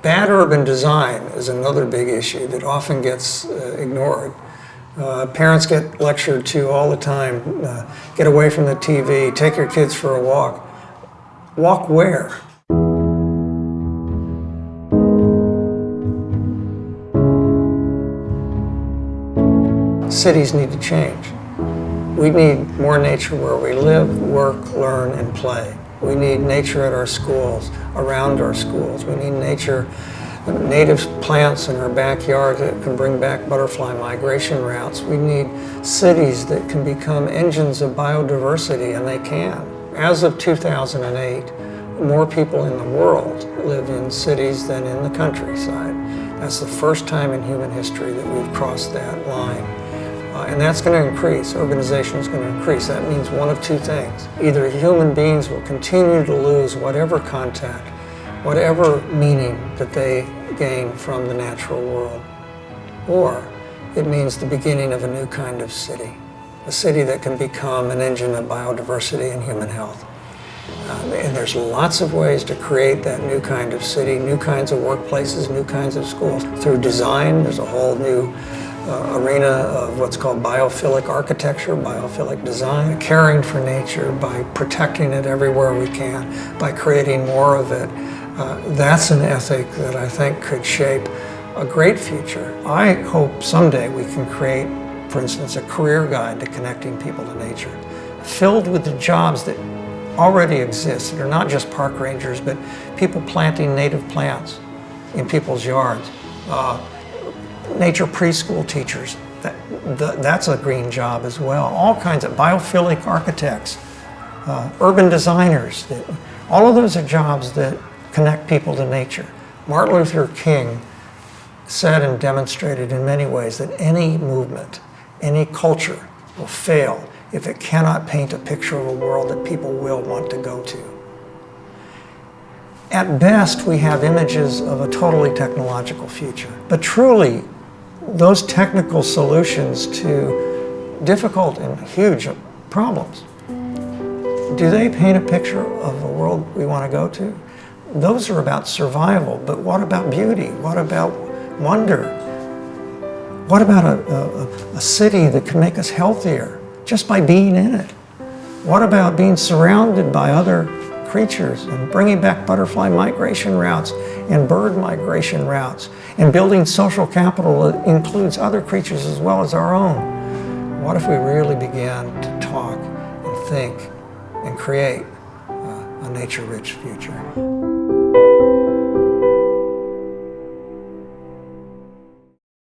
Bad urban design is another big issue that often gets ignored. Parents get lectured to all the time, get away from the TV, take your kids for a walk. Walk where? Cities need to change. We need more nature where we live, work, learn, and play. We need nature at our schools, around our schools. We need nature, native plants in our backyard that can bring back butterfly migration routes. We need cities that can become engines of biodiversity, and they can. As of 2008, more people in the world live in cities than in the countryside. That's the first time in human history that we've crossed that line. And that's going to increase. Urbanization is going to increase. That means one of two things. Either human beings will continue to lose whatever contact, whatever meaning that they gain from the natural world, or it means the beginning of a new kind of city, a city that can become an engine of biodiversity and human health. And there's lots of ways to create that new kind of city, new kinds of workplaces, new kinds of schools. Through design, there's a whole new arena of what's called biophilic architecture, biophilic design, caring for nature by protecting it everywhere we can, by creating more of it. That's an ethic that I think could shape a great future. I hope someday we can create, for instance, a career guide to connecting people to nature, filled with the jobs that already exist, that are not just park rangers, but people planting native plants in people's yards. Nature preschool teachers, that's a green job as well. All kinds of biophilic architects, urban designers, all of those are jobs that connect people to nature. Martin Luther King said and demonstrated in many ways that any movement, any culture will fail if it cannot paint a picture of a world that people will want to go to. At best, we have images of a totally technological future, but truly, those technical solutions to difficult and huge problems, do they paint a picture of a world we want to go to? Those are about survival, but what about beauty? What about wonder? What about a city that can make us healthier just by being in it? What about being surrounded by other creatures and bringing back butterfly migration routes and bird migration routes and building social capital that includes other creatures as well as our own? What if we really began to talk and think and create a nature-rich future?